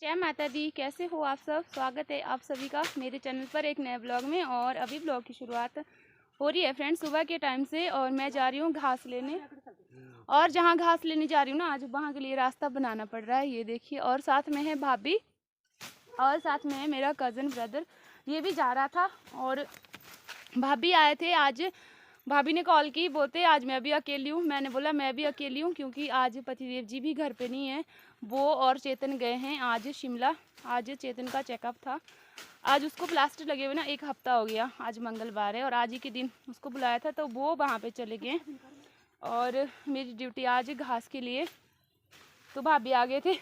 जय माता दी। कैसे हो आप सब? स्वागत है आप सभी का मेरे चैनल पर एक नए ब्लॉग में। और अभी ब्लॉग की शुरुआत हो रही है फ्रेंड्स सुबह के टाइम से। और मैं जा रही हूँ घास लेने। और जहाँ घास लेने जा रही हूँ ना, आज वहाँ के लिए रास्ता बनाना पड़ रहा है, ये देखिए। और साथ में है भाभी और साथ में है मेरा कज़न ब्रदर, ये भी जा रहा था। और भाभी आए थे आज। भाभी ने कॉल की, बोलते आज मैं भी अकेली हूँ। मैंने बोला मैं भी अकेली हूँ क्योंकि आज पतिदेव जी भी घर पे नहीं है। वो और चेतन गए हैं आज शिमला। आज चेतन का चेकअप था। आज उसको प्लास्टर लगे हुए ना 1 हफ्ता हो गया। आज मंगलवार है और आज ही के दिन उसको बुलाया था तो वो वहाँ पे चले गए। और मेरी ड्यूटी आज घास के लिए, तो भाभी आ गए थे।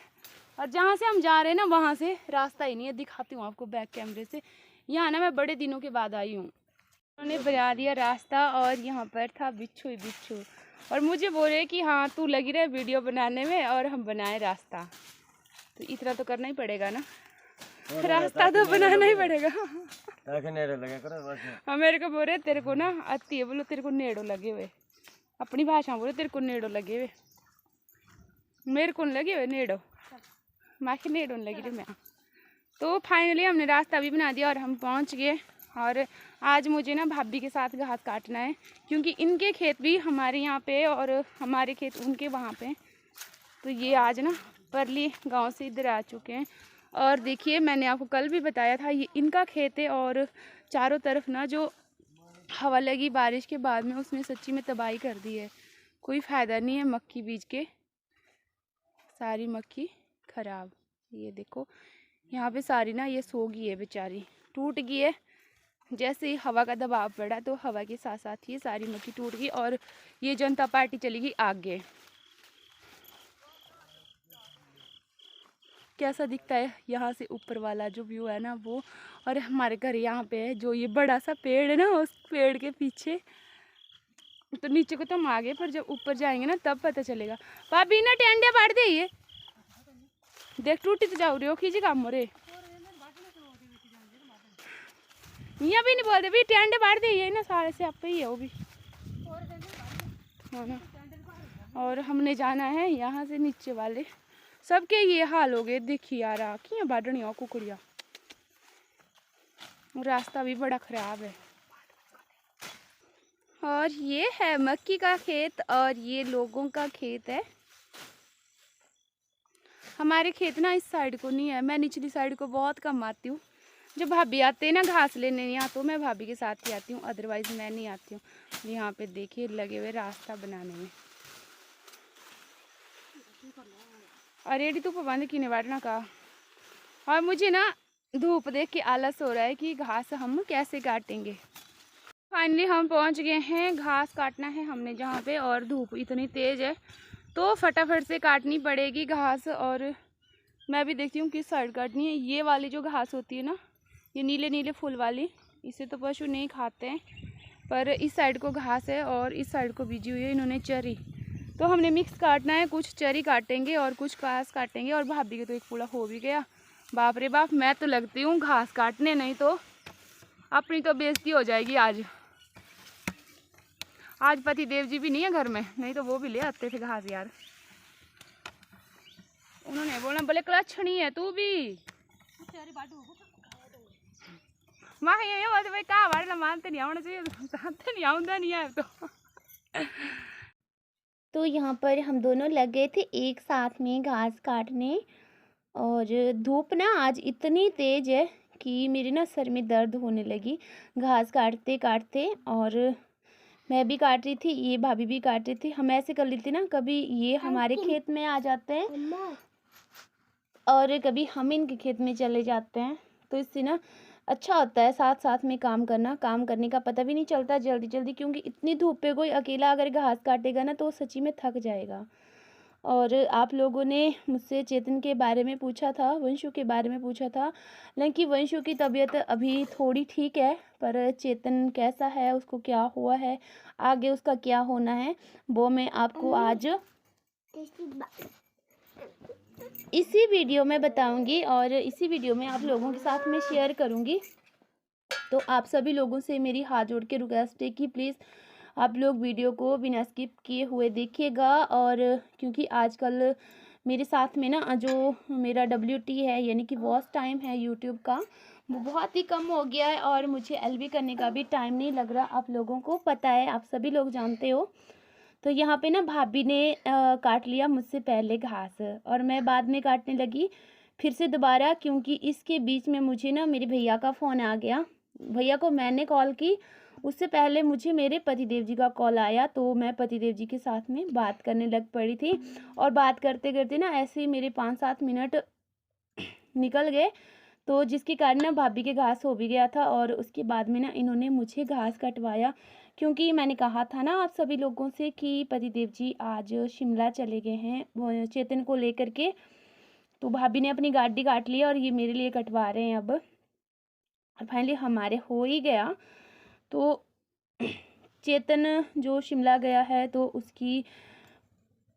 और जहाँ से हम जा रहे हैं ना वहाँ से रास्ता ही नहीं है। दिखाती हूँ आपको बैक कैमरे से। यहाँ ना मैं बड़े दिनों के बाद आई हूँ। उन्होंने बना दिया रास्ता और यहाँ पर था बिच्छू ही बिच्छू। और मुझे बोले कि हाँ तू लगी रहे वीडियो बनाने में और हम बनाए रास्ता। तो इतना तो करना ही पड़ेगा ना, रास्ता तो बनाना ही पड़ेगा। हाँ मेरे को बोल रहे तेरे को ना आती है, बोलो तेरे को नेड़ो लगे हुए। अपनी भाषा बोलो तेरे को नेड़ो लगे हुए। मेरे को लगे हुए नेड़ो, माँ के नेड़ो लगी रही मैं। तो फाइनली हमने रास्ता भी बना दिया और हम पहुँच गए। और आज मुझे ना भाभी के साथ घास काटना है क्योंकि इनके खेत भी हमारे यहाँ पे और हमारे खेत उनके वहाँ पे। तो ये आज ना परली गांव से इधर आ चुके हैं। और देखिए मैंने आपको कल भी बताया था ये इनका खेत है। और चारों तरफ ना जो हवा लगी बारिश के बाद में उसने सच्ची में तबाही कर दी है। कोई फ़ायदा नहीं है मक्की बीज के, सारी मक्की खराब। ये देखो यहाँ पे सारी ना ये सो गई है बेचारी, टूट गई है। जैसे ही हवा का दबाव पड़ा तो हवा के साथ साथ ही सारी मक्की टूट गई। और ये जनता पार्टी चली गई आगे। कैसा दिखता है यहाँ से ऊपर वाला जो व्यू है ना वो। और हमारे घर यहाँ पे है जो ये बड़ा सा पेड़ है ना, उस पेड़ के पीछे। तो नीचे को तो हम आ गए पर जब ऊपर जाएंगे ना तब पता चलेगा। भाभी ना टेंडे बांट दे, ये देख टूटी तो जाओ रे खींचे काम रे। यहाँ भी नहीं बोलते भी टेंडे बांट दे, ये ना सारे से आप ही है वो भी। हाँ ना। और हमने जाना है यहाँ से नीचे वाले सबके ये हाल हो गए। देखिए यार आखियाँ बाढ़नी हो कुकड़िया। रास्ता भी बड़ा खराब है। और ये है मक्की का खेत और ये लोगों का खेत है। हमारे खेत ना इस साइड को नहीं है, मैं निचली साइड को बहुत कम आती हूँ। जब भाभी आते हैं ना घास लेने यहाँ तो मैं भाभी के साथ ही आती हूँ, अदरवाइज मैं नहीं आती हूँ। यहाँ पे देखिए लगे हुए रास्ता बनाने में। और एडी तो बंद की बांटना का। और मुझे ना धूप देख के आलस हो रहा है कि घास हम कैसे काटेंगे। फाइनली हम पहुंच गए हैं, घास काटना है हमने जहाँ पे। और धूप इतनी तेज़ है तो फटाफट से काटनी पड़ेगी घास। और मैं भी देखती हूँ किस साइड काटनी है। ये वाली जो घास होती है ना, ये नीले नीले फूल वाली, इसे तो पशु नहीं खाते हैं। पर इस साइड को घास है और इस साइड को बीजी हुई है इन्होंने चरी। तो हमने मिक्स काटना है, कुछ चरी काटेंगे और कुछ घास काटेंगे। और भाभी के तो एक पूरा हो भी गया। बाप रे बाप, मैं तो लगती हूँ घास काटने, नहीं तो अपनी तो बेइज्जती हो जाएगी आज। आज पति देव जी भी नहीं है घर में, नहीं तो वो भी ले आते थे घास यार। उन्होंने बोला बोले कलक्षणी है तू भी माँ ये भाई कहा बारे मानते नहीं आना चाहिए, नहीं आऊंगा नहीं है तो यहाँ पर हम दोनों लग गए थे एक साथ में घास काटने। और धूप ना आज इतनी तेज़ है कि मेरे ना सर में दर्द होने लगी घास काटते काटते। और मैं भी काट रही थी, ये भाभी भी काट रही थी। हम ऐसे कर लेते ना, कभी ये हमारे खेत में आ जाते हैं और कभी हम इनके खेत में चले जाते हैं। तो इससे ना अच्छा होता है साथ साथ में काम करना। काम करने का पता भी नहीं चलता जल्दी जल्दी, क्योंकि इतनी धूप पे कोई अकेला अगर घास काटेगा ना तो सच्ची में थक जाएगा। और आप लोगों ने मुझसे चेतन के बारे में पूछा था, वंशु के बारे में पूछा था। हालांकि वंशु की तबीयत अभी थोड़ी ठीक है, पर चेतन कैसा है, उसको क्या हुआ है, आगे उसका क्या होना है, वो मैं आपको आज इसी वीडियो में बताऊंगी और इसी वीडियो में आप लोगों के साथ में शेयर करूंगी। तो आप सभी लोगों से मेरी हाथ जोड़ के रिक्वेस्ट है कि प्लीज़ आप लोग वीडियो को बिना स्किप किए हुए देखिएगा। और क्योंकि आजकल मेरे साथ में ना जो मेरा WT है यानी कि वॉच टाइम है यूट्यूब का, वो बहुत ही कम हो गया है और मुझे LB करने का भी टाइम नहीं लग रहा। आप लोगों को पता है, आप सभी लोग जानते हो। तो यहाँ पे ना भाभी ने काट लिया मुझसे पहले घास और मैं बाद में काटने लगी फिर से दोबारा, क्योंकि इसके बीच में मुझे ना मेरे भैया का फ़ोन आ गया। भैया को मैंने कॉल की, उससे पहले मुझे मेरे पतिदेव जी का कॉल आया, तो मैं पतिदेव जी के साथ में बात करने लग पड़ी थी। और बात करते करते ना ऐसे ही मेरे 5-7 मिनट निकल गए, तो जिसके कारण ना भाभी के घास हो भी गया था। और उसके बाद में ना इन्होंने मुझे घास कटवाया, क्योंकि मैंने कहा था ना आप सभी लोगों से कि पतिदेव जी आज शिमला चले गए हैं वो चेतन को लेकर के। तो भाभी ने अपनी गाड़ी काट ली और ये मेरे लिए कटवा रहे हैं अब। और फाइनली हमारे हो ही गया। तो चेतन जो शिमला गया है तो उसकी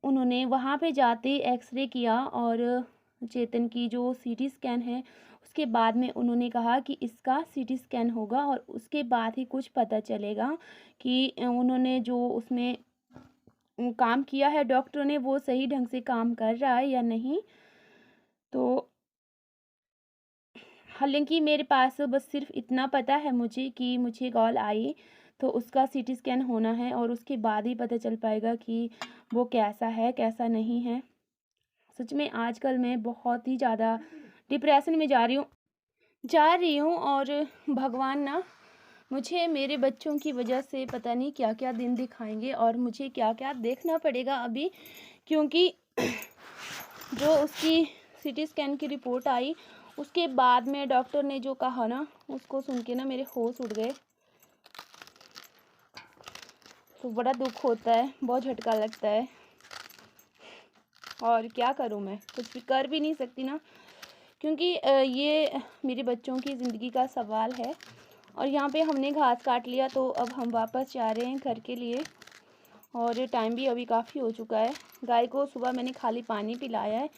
उन्होंने वहाँ पे जाते एक्सरे किया और चेतन की जो CT स्कैन है उसके बाद में उन्होंने कहा कि इसका CT स्कैन होगा और उसके बाद ही कुछ पता चलेगा कि उन्होंने जो उसमें काम किया है डॉक्टर ने वो सही ढंग से काम कर रहा है या नहीं। तो हालांकि मेरे पास बस सिर्फ इतना पता है मुझे कि मुझे कॉल आई तो उसका CT स्कैन होना है और उसके बाद ही पता चल पाएगा कि वो कैसा है कैसा नहीं है। सच में आजकल मैं बहुत ही ज़्यादा डिप्रेशन में जा रही हूँ और भगवान ना मुझे मेरे बच्चों की वजह से पता नहीं क्या क्या दिन दिखाएंगे और मुझे क्या क्या देखना पड़ेगा अभी, क्योंकि जो उसकी CT स्कैन की रिपोर्ट आई उसके बाद में डॉक्टर ने जो कहा ना उसको सुन के ना मेरे होश उड़ गए। तो बड़ा दुख होता है, बहुत झटका लगता है और क्या करूं, मैं कुछ भी कर भी नहीं सकती ना, क्योंकि ये मेरे बच्चों की ज़िंदगी का सवाल है। और यहाँ पे हमने घास काट लिया तो अब हम वापस जा रहे हैं घर के लिए और टाइम भी अभी काफ़ी हो चुका है। गाय को सुबह मैंने खाली पानी पिलाया है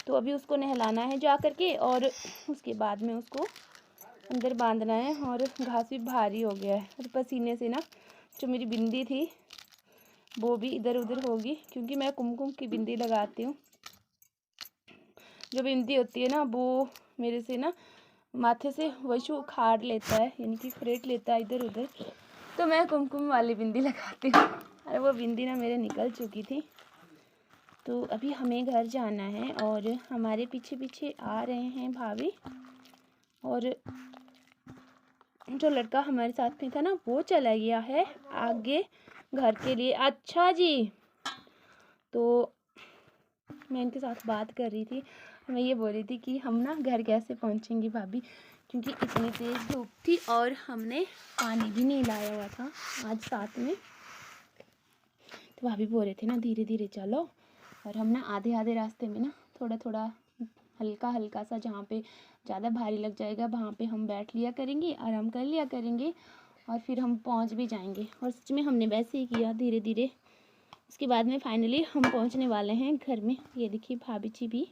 तो अभी उसको नहलाना है जा कर के और उसके बाद में उसको अंदर बांधना है। और घास भी भारी हो गया है और पसीने से ना जो मेरी बिंदी थी वो भी इधर उधर होगी, क्योंकि मैं कुमकुम की बिंदी लगाती हूँ। जो बिंदी होती है ना वो मेरे से ना माथे से वशु उखाड़ लेता है, यानी कि फ्रेट लेता है इधर उधर, तो मैं कुमकुम वाली बिंदी लगाती हूँ। अरे वो बिंदी ना मेरे निकल चुकी थी। तो अभी हमें घर जाना है और हमारे पीछे पीछे आ रहे हैं भाभी, और जो लड़का हमारे साथ में था ना वो चला गया है आगे घर के लिए। अच्छा जी, तो मैं इनके साथ बात कर रही थी, मैं ये बोल रही थी कि हम ना घर कैसे पहुंचेंगे भाभी, क्योंकि इतनी तेज़ धूप थी और हमने पानी भी नहीं लाया हुआ था आज साथ में। तो भाभी बोल रहे थे ना धीरे धीरे चलो, और हम ना आधे आधे रास्ते में ना थोड़ा थोड़ा हल्का हल्का सा जहाँ पे ज़्यादा भारी लग जाएगा वहाँ पे हम बैठ लिया करेंगे, आराम कर लिया करेंगे और फिर हम पहुँच भी जाएंगे। और सच में हमने वैसे ही किया धीरे धीरे। उसके बाद में फाइनली हम पहुँचने वाले हैं घर में। ये देखिए भाभी जी भी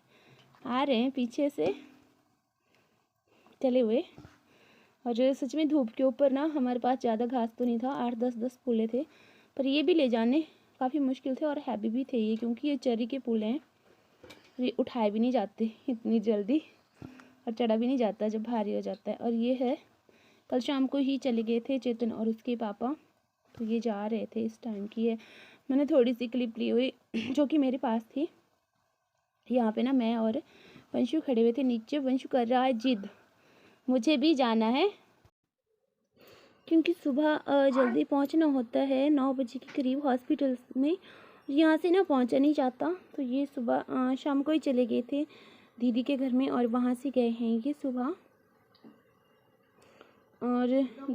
आ रहे हैं पीछे से चले हुए। और सच में धूप के ऊपर ना हमारे पास ज़्यादा घास तो नहीं था, 8-10 पुले थे, पर ये भी ले जाने काफ़ी मुश्किल थे और हैवी भी थे ये, क्योंकि ये चरी के पुले हैं, ये उठाए भी नहीं जाते इतनी जल्दी और चढ़ा भी नहीं जाता जब भारी हो जाता है। और ये है कल शाम को ही चले गए थे चेतन और उसके पापा, तो ये जा रहे थे इस टाइम की है। मैंने थोड़ी सी क्लिप ली हुई जो कि मेरे पास थी। यहाँ पे ना मैं और वंशु खड़े हुए थे नीचे। वंशु कर रहा है जिद, मुझे भी जाना है, क्योंकि सुबह जल्दी पहुंचना होता है 9 बजे के करीब हॉस्पिटल में। यहाँ से ना पहुंचा नहीं जाता, तो ये सुबह शाम को ही चले गए थे दीदी के घर में और वहाँ से गए हैं ये सुबह। और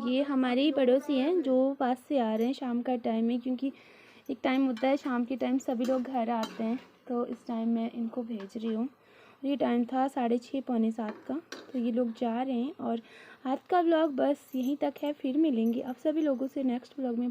ये हमारे ही पड़ोसी हैं जो पास से आ रहे हैं शाम का टाइम में, क्योंकि एक टाइम होता है शाम के टाइम सभी लोग घर आते हैं, तो इस टाइम मैं इनको भेज रही हूँ। ये टाइम था 6:30 पौने 7 का, तो ये लोग जा रहे हैं। और आज का व्लॉग बस यहीं तक है, फिर मिलेंगे आप सभी लोगों से नेक्स्ट व्लॉग में।